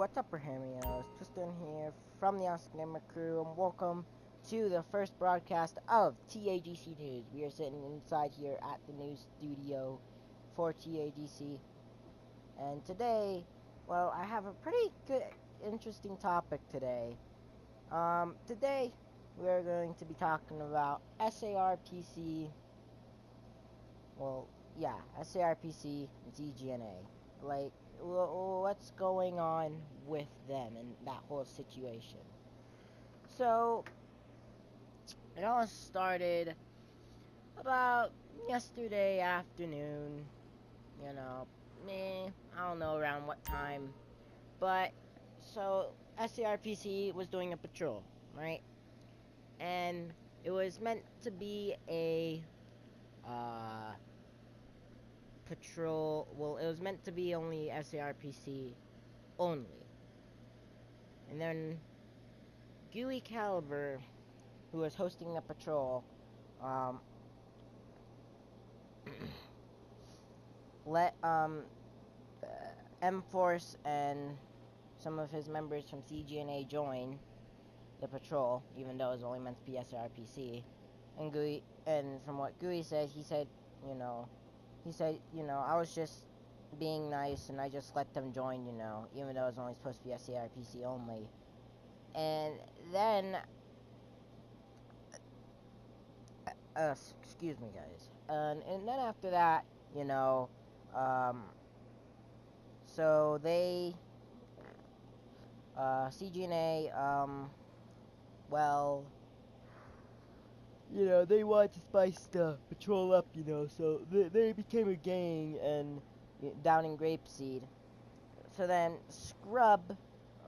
what's up, Rahamios? Tristan here from the Cgna crew, and welcome to the first broadcast of Tagc News. We are sitting inside here at the news studio for Tagc, and today, well, I have a pretty good, interesting topic today. Today we are going to be talking about Sarpc. Well, yeah, Sarpc and Cgna. Like, what's going on with them and that whole situation. So, it all started about yesterday afternoon, I don't know around what time, but, so, SARPC was doing a patrol, right? And it was meant to be a, patrol. Well, it was meant to be only SARPC only. And then Gooey Caliber, who was hosting the patrol, let M-Force and some of his members from Cgna join the patrol, even though it was only meant to be SRPC. And Gooey, and from what Gooey said, he said, I was just being nice and I just let them join, even though it was only supposed to be SARPC only. And then, excuse me, guys. And then after that, so they, Cgna, well, they wanted to spice the patrol up, so they became a gang and down in Grapeseed. So then Scrub,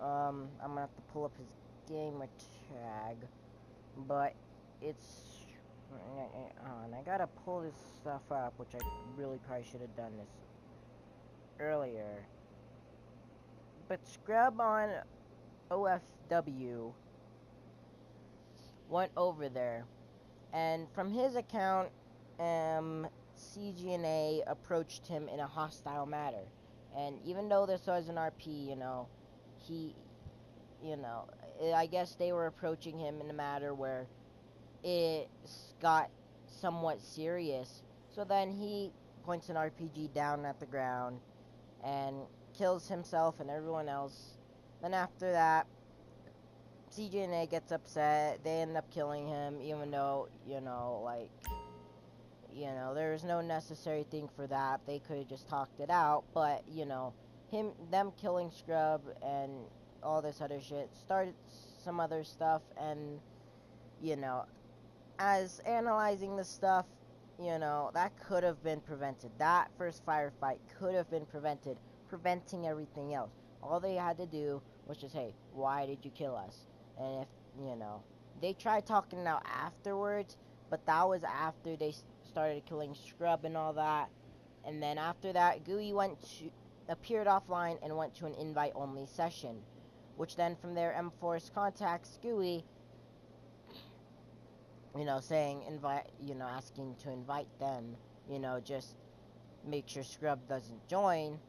I'm gonna have to pull up his gamer tag, but it's, and I gotta pull this stuff up, which I really probably should have done this earlier. But Scrub on OFW went over there, and from his account, Cgna approached him in a hostile manner. And even though this was an RP, I guess they were approaching him in a matter where it got somewhat serious. So then he points an RPG down at the ground and kills himself and everyone else. Then after that, Cgna gets upset. They end up killing him, even though, there's no necessary thing for that. They could have just talked it out, but, them killing Scrub and all this other shit started some other stuff, and, as analyzing the stuff, that could have been prevented. That first firefight could have been preventing everything else. All they had to do was just, hey, why did you kill us? And if, they tried talking it out afterwards, but that was after they started killing Scrub and all that. And then after that, Gooey appeared offline and went to an invite-only session, which then from there, M-Force contacts Gooey, saying asking to invite them, just make sure Scrub doesn't join.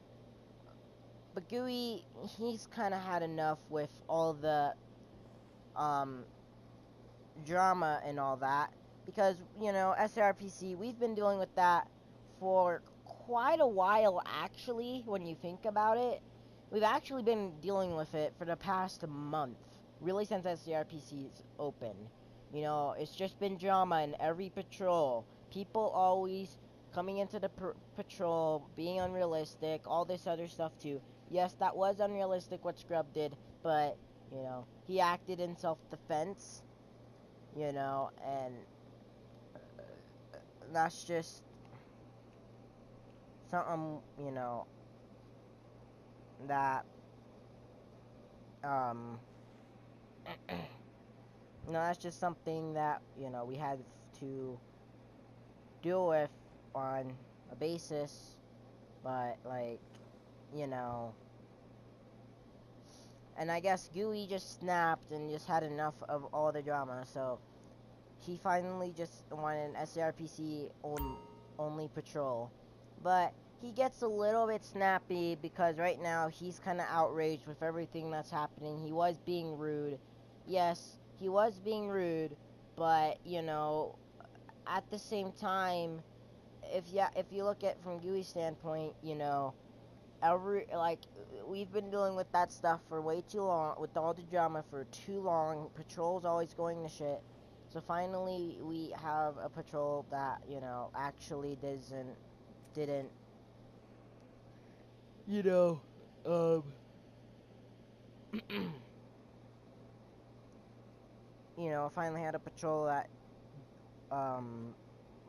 But Gooey, he's kind of had enough with all the drama and all that, because SRPC, we've been dealing with that for quite a while, actually. When you think about it, we've actually been dealing with it for the past month, really, since SRPC's open. It's just been drama in every patrol. People always coming into the patrol, being unrealistic, all this other stuff too. Yes, that was unrealistic what Scrub did, but, he acted in self-defense, and that's just something, that, that's just something that, we had to deal with on a basis, but, like, and I guess Gooey just snapped and just had enough of all the drama, so he finally just wanted an SRPC only patrol. But he gets a little bit snappy because right now he's kind of outraged with everything that's happening. He was being rude. Yes, he was being rude, but at the same time, if you look at from Gooey's standpoint, we've been dealing with that stuff for way too long, with all the drama for too long. Patrol's always going to shit. So finally, we have a patrol that actually didn't finally had a patrol that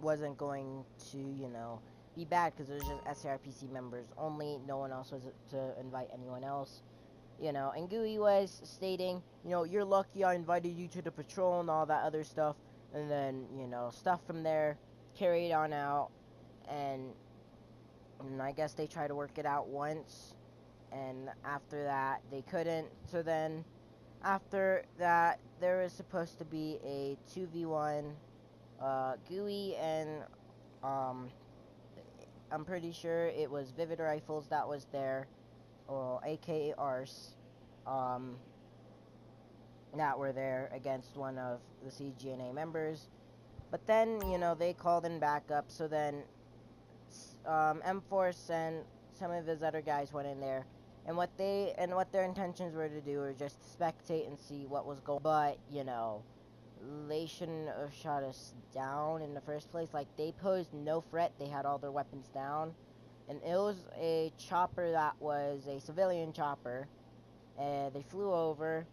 wasn't going to be bad because it was just SRPC members only. No one else was to invite anyone else. And Gooey was stating, you're lucky I invited you to the patrol and all that other stuff. And then, stuff from there carried on out. And I guess they tried to work it out once. And after that, they couldn't. So then, after that, there was supposed to be a 2v1. Gooey and, I'm pretty sure it was Vivid Rifles that was there. Or aka Ars, that were there against one of the Cgna members. But then, they called in backup, so then M-Force and some of his other guys went in there. And what their intentions were to do were just spectate and see what was going on. But, they shouldn't have shot us down in the first place. Like, they posed no threat, they had all their weapons down. And it was a chopper that was a civilian chopper. And they flew over,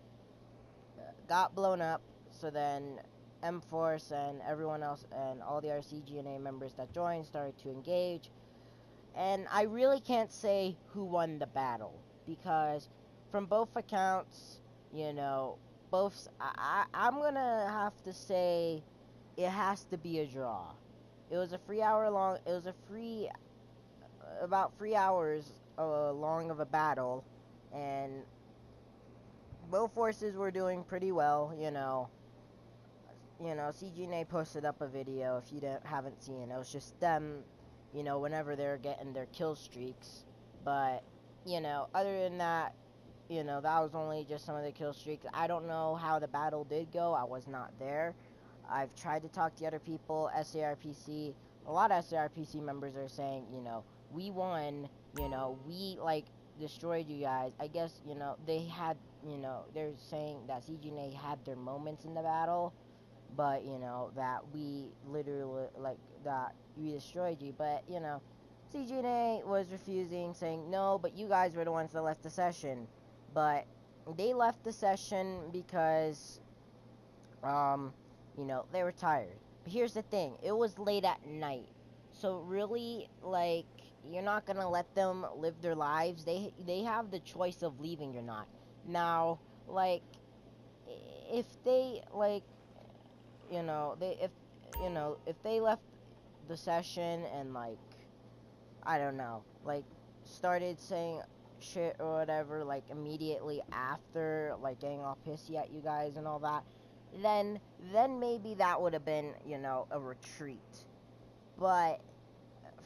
got blown up. So then M-Force and everyone else and all the RCGNA members that joined started to engage. And I really can't say who won the battle. Because from both accounts, I'm going to have to say it has to be a draw. It was about 3 hours long of a battle, and both forces were doing pretty well. Cgna posted up a video. If you haven't seen it, it was just them, whenever they're getting their kill streaks. But other than that, that was only just some of the kill streaks. I don't know how the battle did go. I was not there. I've tried to talk to other people, SARPC. A lot of SARPC members are saying, we won, we, destroyed you guys. I guess, they had, they're saying that CGNA had their moments in the battle, but, that we literally, that we destroyed you. But, CGNA was refusing, saying, no, but you guys were the ones that left the session. But they left the session because, they were tired. But here's the thing, it was late at night. So really, you're not gonna let them live their lives. They have the choice of leaving or not. Now, if they, if they left the session and, I don't know, started saying shit or whatever, immediately after, getting all pissy at you guys and all that, then maybe that would have been, a retreat. But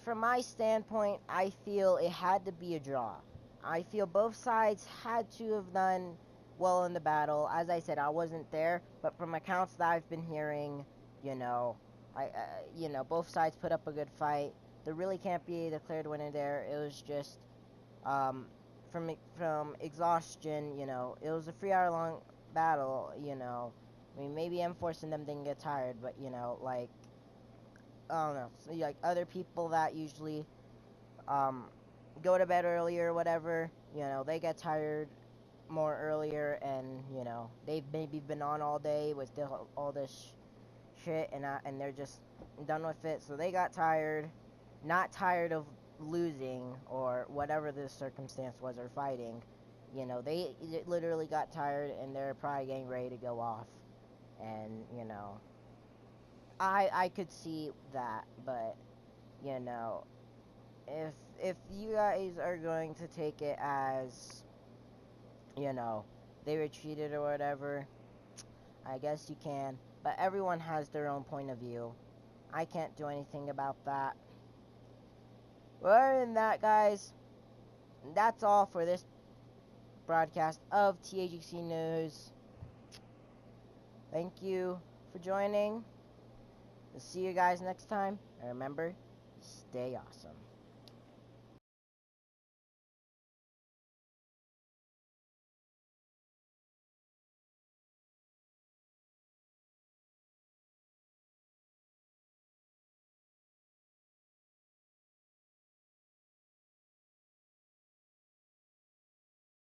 from my standpoint, I feel it had to be a draw. I feel both sides had to have done well in the battle. As I said, I wasn't there, but from accounts that I've been hearing, both sides put up a good fight. There really can't be a declared winner there. It was just, from exhaustion, it was a 3 hour long battle, I mean, maybe M-Force and them didn't get tired, but, I don't know, so, other people that usually, go to bed earlier or whatever, they get tired more earlier, and, they've maybe been on all day with all this shit, and they're just done with it, so they got tired, not tired of losing, or whatever the circumstance was, or fighting, they literally got tired, and they're probably getting ready to go off, and, I could see that, but, if you guys are going to take it as, they retreated or whatever, I guess you can, but everyone has their own point of view. I can't do anything about that. But other than that, guys, that's all for this broadcast of Tagc News. Thank you for joining. We'll see you guys next time. And remember, stay awesome.